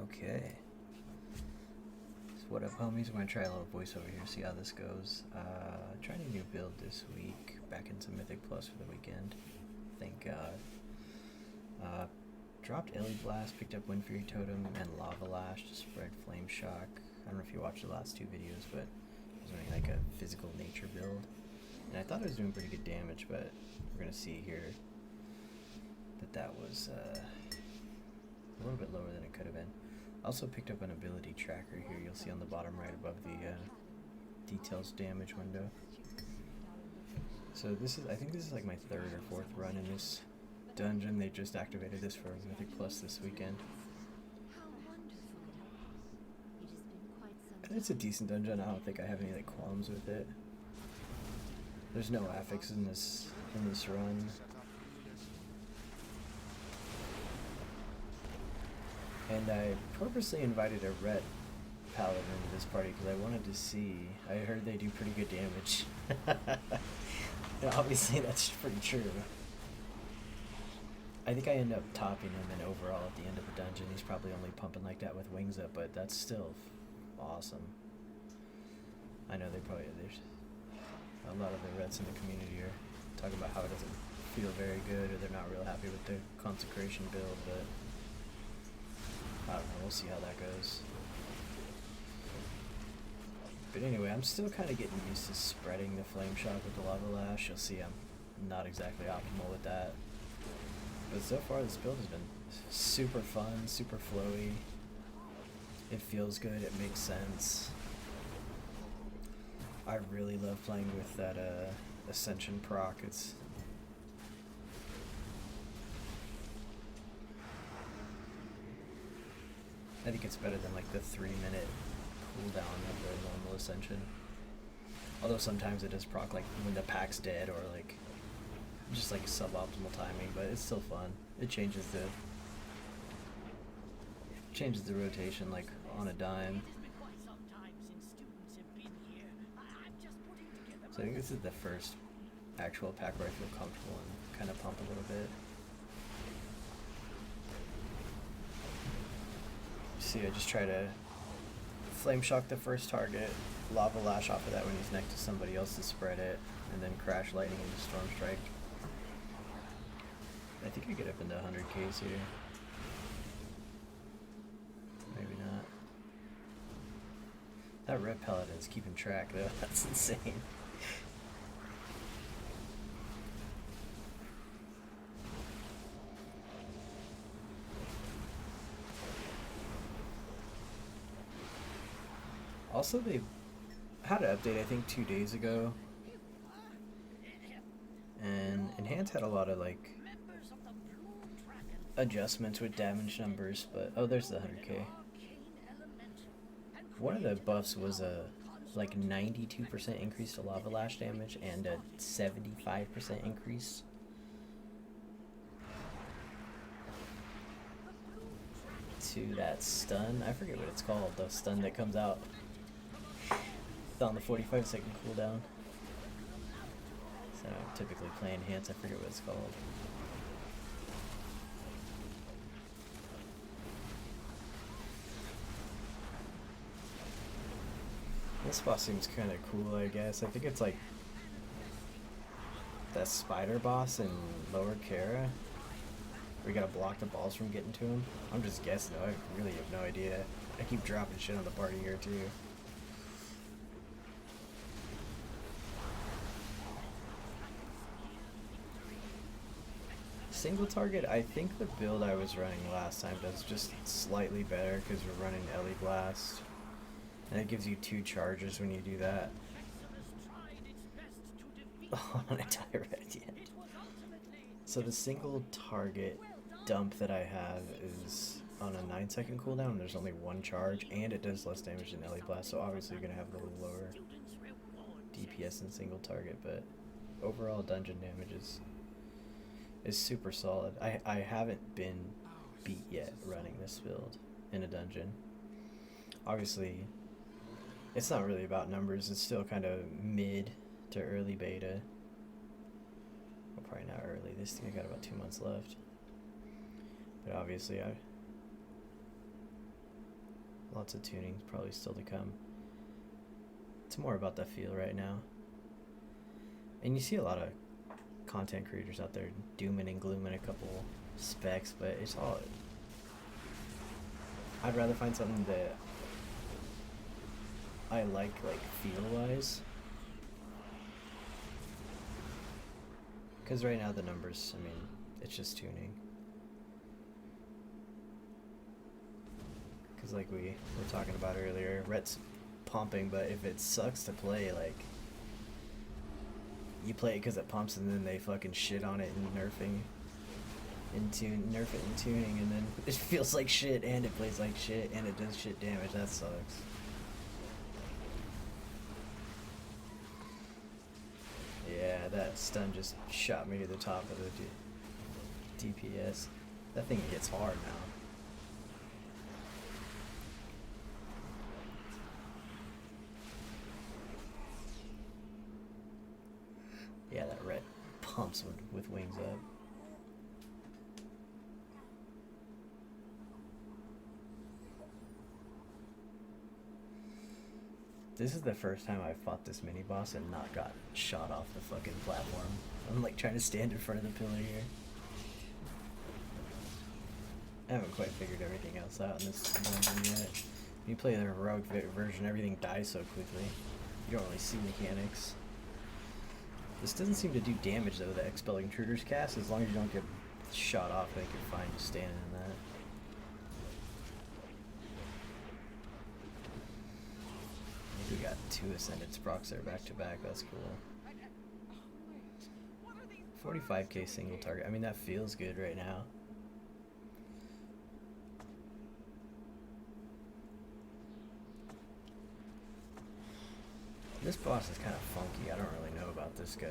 Okay. So what up, homies? I'm gonna try a little voiceover here, see how this goes. Trying a new build this week. Back into Mythic Plus for the weekend. Thank God. Dropped Ellie Blast, picked up Wind Fury Totem, and Lava Lash to spread Flame Shock. I don't know if you watched the last two videos, but I was doing like a physical nature build. And I thought I was doing pretty good damage, but we're gonna see here that was a little bit lower than it could have been. Also picked up an ability tracker here, you'll see on the bottom right above the details damage window. So this is, I think this is like my third or fourth run in this dungeon. They just activated this for Mythic Plus this weekend. And it's a decent dungeon. I don't think I have any like qualms with it. There's no affix in this run. And I purposely invited a red paladin into this party because I wanted to see. I heard they do pretty good damage. And obviously that's pretty true. I think I end up topping him in overall at the end of the dungeon. He's probably only pumping like that with wings up, but that's still awesome. I know there's a lot of the Reds in the community are talking about how it doesn't feel very good, or they're not real happy with the consecration build, but I don't know, we'll see how that goes. But anyway, I'm still kind of getting used to spreading the Flame Shock with the Lava Lash. You'll see I'm not exactly optimal with that. But so far this build has been super fun, super flowy. It feels good, it makes sense. I really love playing with that Ascension proc. I think it's better than like the 3-minute cooldown of the normal Ascension. Although sometimes it does proc like when the pack's dead or like just like suboptimal timing, but it's still fun. It changes the rotation like on a dime. So I think this is the first actual pack where I feel comfortable and kind of pump a little bit. See, I just try to Flame Shock the first target, Lava Lash off of that when he's next to somebody else to spread it, and then Crash Lightning into Storm Strike. I think I get up into 100Ks here. Maybe not. That red paladin's keeping track though, that's insane. Also, they had an update, I think, 2 days ago, and Enhanced had a lot of, like, adjustments with damage numbers, but, oh, there's the 100k. One of the buffs was a, like, 92% increase to Lava Lash damage and a 75% increase to that stun. I forget what it's called, the stun that comes out on the 45-second cooldown. So I typically play Enhanced, I forget what it's called. This boss seems kind of cool, I guess. I think it's like that spider boss in Lower Kara. We gotta block the balls from getting to him. I'm just guessing though, I really have no idea. I keep dropping shit on the party here too. Single target, I think the build I was running last time does just slightly better because we're running Ellie Blast. And it gives you 2 charges when you do that. Oh, and I die right at the end. So the single target dump that I have is on a 9-second cooldown. There's only 1 charge, and it does less damage than Ellie Blast, so obviously you're going to have a little lower DPS than single target, but overall dungeon damage is super solid. I haven't been beat yet running this build in a dungeon. Obviously, it's not really about numbers. It's still kind of mid to early beta. Well, probably not early. This thing I got about 2 months left. But obviously, lots of tuning probably still to come. It's more about the feel right now. And you see a lot of content creators out there dooming and glooming a couple specs, but it's all... I'd rather find something that I like feel-wise. Because right now the numbers, I mean, it's just tuning. Because like we were talking about earlier, Rhett's pumping, but if it sucks to play, like, you play it because it pumps and then they fucking shit on it and nerfing. Nerf it in tuning, and then it feels like shit and it plays like shit and it does shit damage. That sucks. Yeah, that stun just shot me to the top of the DPS. That thing gets hard now. Yeah, that red pumps with wings up. This is the first time I've fought this mini boss and not got shot off the fucking platform. I'm like trying to stand in front of the pillar here. I haven't quite figured everything else out in this dungeon yet. When you play the heroic version, everything dies so quickly. You don't really see mechanics. This doesn't seem to do damage though, the Expel Intruders cast. As long as you don't get shot off, I think you're fine just standing in that. We got 2 Ascended Sprox there back to back, that's cool. 45k single target, I mean that feels good right now. This boss is kind of funky, I don't really know about this guy.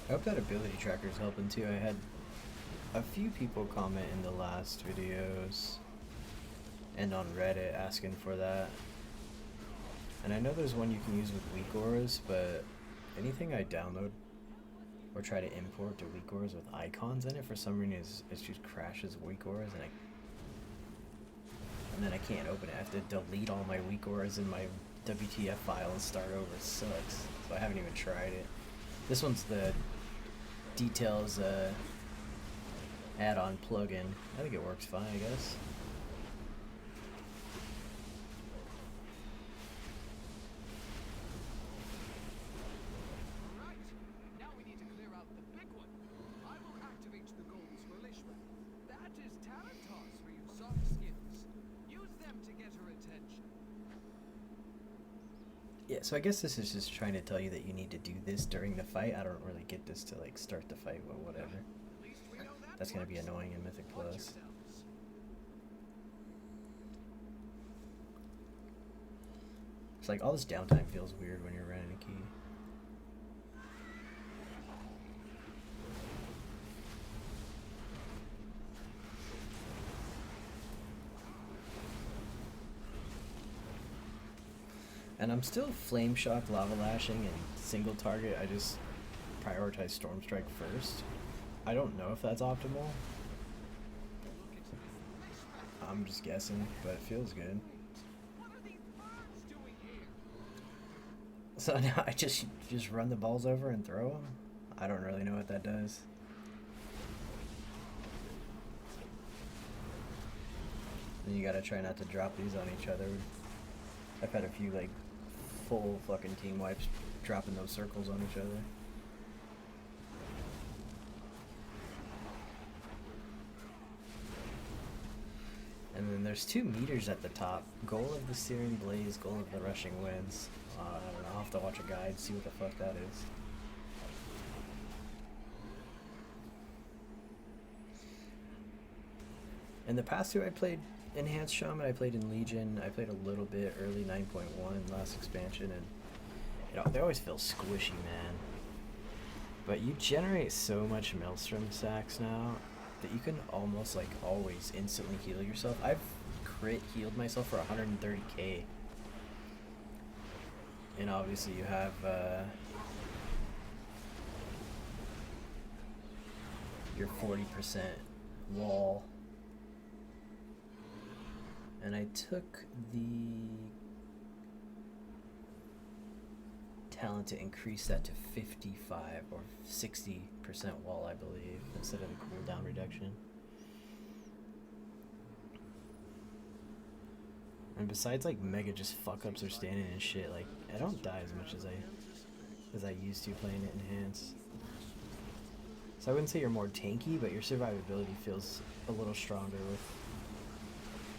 I hope that ability tracker is helping too. I had a few people comment in the last videos and on Reddit asking for that. And I know there's one you can use with weak auras, but anything I download or try to import to weak auras with icons in it, for some reason it just crashes weak auras and then I can't open it. I have to delete all my weak auras in my WTF file and start over. It sucks. So I haven't even tried it. This one's the Details add-on plugin. I think it works fine, I guess. Right. Now we need to clear out the big one. I will activate the goals militia. That is Talentar's for you soft skins. Use them to get her attention. Yeah, so I guess this is just trying to tell you that you need to do this during the fight. I don't really get this to like start the fight, but whatever. That's gonna be annoying in Mythic Plus. It's like all this downtime feels weird when you're running a key. And I'm still Flame Shock, Lava Lashing, and single target. I just prioritize Storm Strike first. I don't know if that's optimal. I'm just guessing, but it feels good. So now I just run the balls over and throw them? I don't really know what that does. Then you gotta try not to drop these on each other. I've had a few like full fucking team wipes dropping those circles on each other. And then there's 2 meters at the top. Goal of the Searing Blaze, goal of the Rushing Winds. I don't know, I'll have to watch a guide, see what the fuck that is. In the past 2 I played Enhanced Shaman, I played in Legion, I played a little bit early 9.1 last expansion, and you know, they always feel squishy, man. But you generate so much Maelstrom stacks now that you can almost like always instantly heal yourself. I've crit healed myself for 130k. And obviously you have your 40% wall. And I took the talent to increase that to 55 or 60% wall, I believe, instead of the cooldown reduction. And besides like mega just fuck ups or standing and shit, like I don't die as much as I used to playing it enhanced. So I wouldn't say you're more tanky, but your survivability feels a little stronger with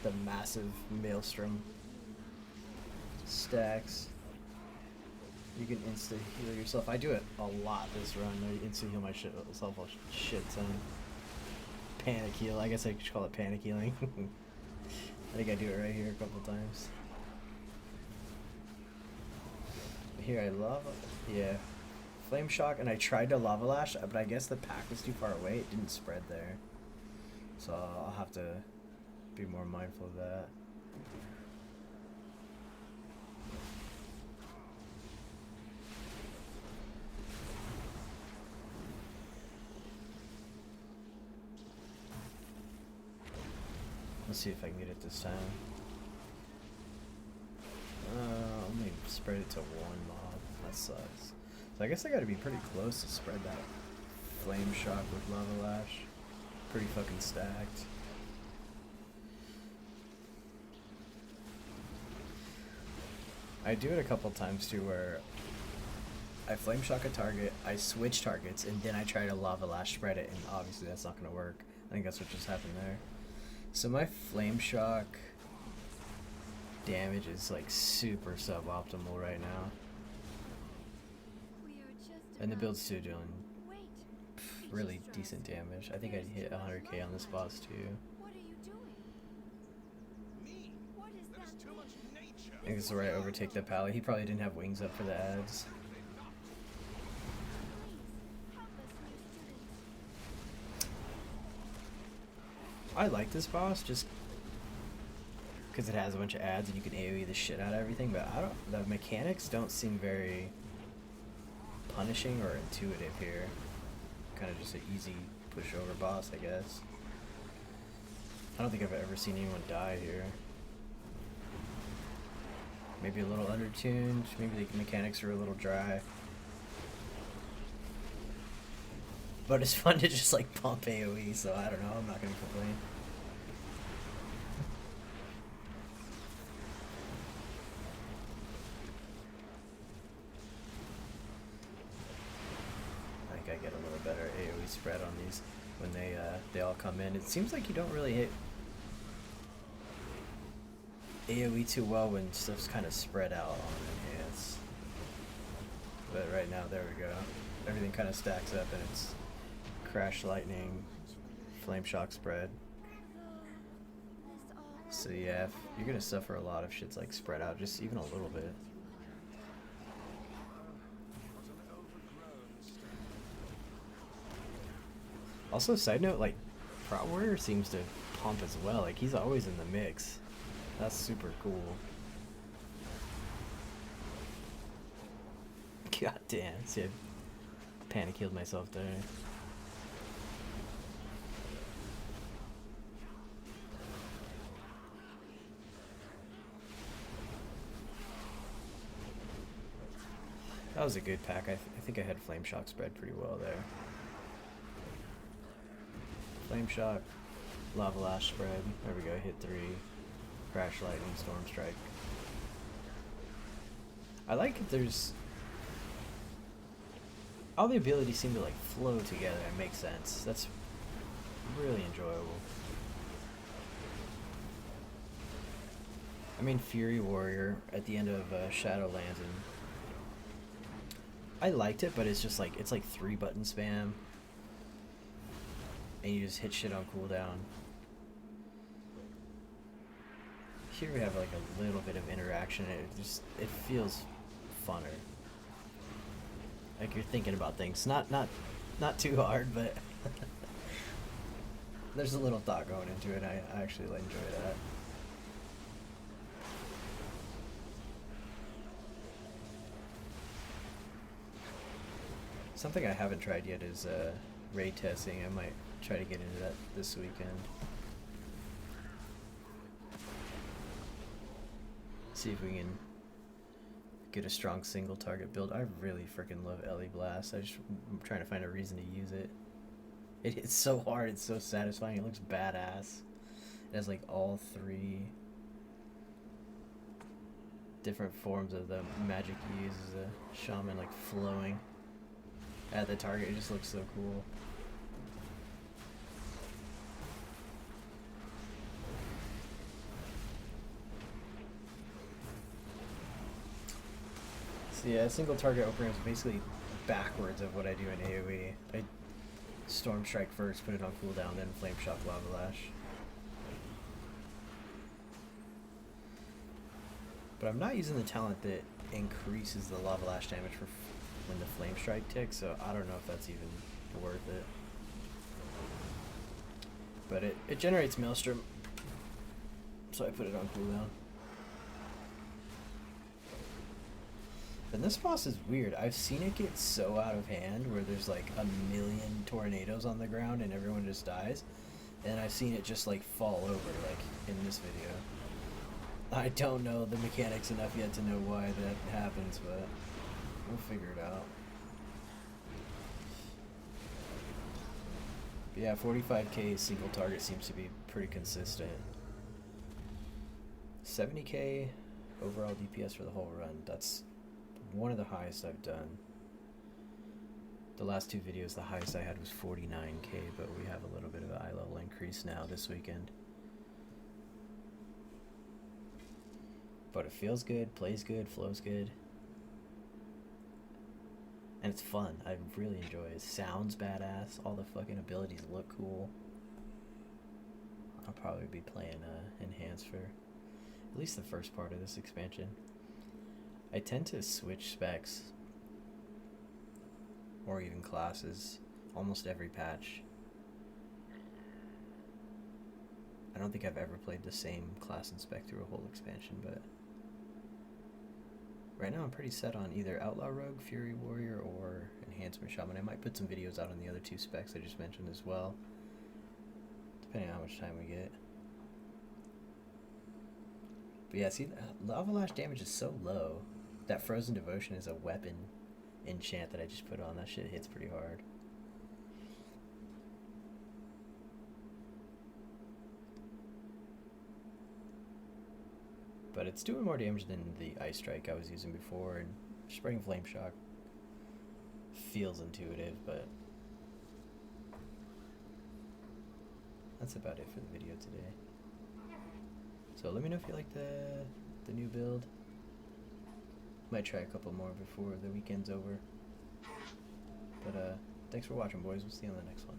the massive Maelstrom stacks. You can insta heal yourself. I do it a lot this run. I insta heal myself a shit ton. Panic heal. I guess I could call it panic healing. I think I do it right here a couple times. Here I lava. Yeah. Flame shock, and I tried to lava lash, but I guess the pack was too far away. It didn't spread there. So I'll have to be more mindful of that. Let's see if I can get it this time. Let me spread it to one mob. That sucks. So I guess I gotta be pretty close to spread that flame shock with lava lash. Pretty fucking stacked. I do it a couple times too where I flame shock a target, I switch targets, and then I try to lava lash spread it, and obviously that's not gonna work. I think that's what just happened there. So my flame shock damage is like super suboptimal right now. And the build's still doing really decent damage. I think I hit 100k on this boss too. I think this is where I overtake the pally. He probably didn't have wings up for the ads. I like this boss just because it has a bunch of ads and you can AoE the shit out of everything, but the mechanics don't seem very punishing or intuitive here. Kind of just an easy pushover boss, I guess. I don't think I've ever seen anyone die here. Maybe a little undertuned, maybe the mechanics are a little dry. But it's fun to just like pump AoE, so I don't know, I'm not gonna complain. I think I get a little better AoE spread on these when they all come in. It seems like you don't really hit AoE too well when stuff's kind of spread out on enhance. But right now, there we go. Everything kind of stacks up and it's crash lightning, flame shock spread. So yeah, you're gonna suffer a lot of shit's like spread out, just even a little bit. Also, side note, like, Prot Warrior seems to pump as well. Like, he's always in the mix. That's super cool. God damn, see, I panic healed myself there. That was a good pack. I think I had Flame Shock spread pretty well there. Flame Shock, Lava Lash spread. There we go, hit 3. Crash Lightning, Storm Strike. I like that there's... all the abilities seem to like flow together and make sense. That's really enjoyable. I mean, Fury Warrior at the end of Shadowlands, and I liked it, but it's just like, it's like 3 button spam. And you just hit shit on cooldown. Here we have like a little bit of interaction. It feels funner. Like you're thinking about things. Not too hard, but there's a little thought going into it. I actually enjoy that. Something I haven't tried yet is ray testing. I might try to get into that this weekend. See if we can get a strong single target build. I really freaking love Ellie Blast. I'm trying to find a reason to use it. It's so hard. It's so satisfying. It looks badass. It has like all 3 different forms of the magic you use as a shaman, like flowing at the target. It just looks so cool. So yeah, single target opener is basically backwards of what I do in AoE. I Storm Strike first, put it on cooldown, then Flame Shock Lava Lash. But I'm not using the talent that increases the Lava Lash damage for when the Flame Strike ticks, so I don't know if that's even worth it. But it generates Maelstrom, so I put it on cooldown. And this boss is weird. I've seen it get so out of hand where there's like a million tornadoes on the ground and everyone just dies. And I've seen it just like fall over, like in this video. I don't know the mechanics enough yet to know why that happens, but we'll figure it out. But yeah, 45k single target seems to be pretty consistent. 70k overall DPS for the whole run. That's one of the highest I've done. The last 2 videos, the highest I had was 49k, but we have a little bit of an eye level increase now this weekend. But it feels good, plays good, flows good. And it's fun. I really enjoy it. It sounds badass. All the fucking abilities look cool. I'll probably be playing Enhanced for at least the first part of this expansion. I tend to switch specs or even classes almost every patch. I don't think I've ever played the same class and spec through a whole expansion, but right now I'm pretty set on either Outlaw Rogue, Fury Warrior, or Enhancement Shaman. I might put some videos out on the other 2 specs I just mentioned as well, depending on how much time we get. But yeah, see, Lava Lash damage is so low. That Frozen Devotion is a weapon enchant that I just put on. That shit hits pretty hard. But it's doing more damage than the Ice Strike I was using before, and Spring Flame Shock feels intuitive, but that's about it for the video today. So let me know if you like the new build. Might try a couple more before the weekend's over. But thanks for watching, boys. We'll see you on the next one.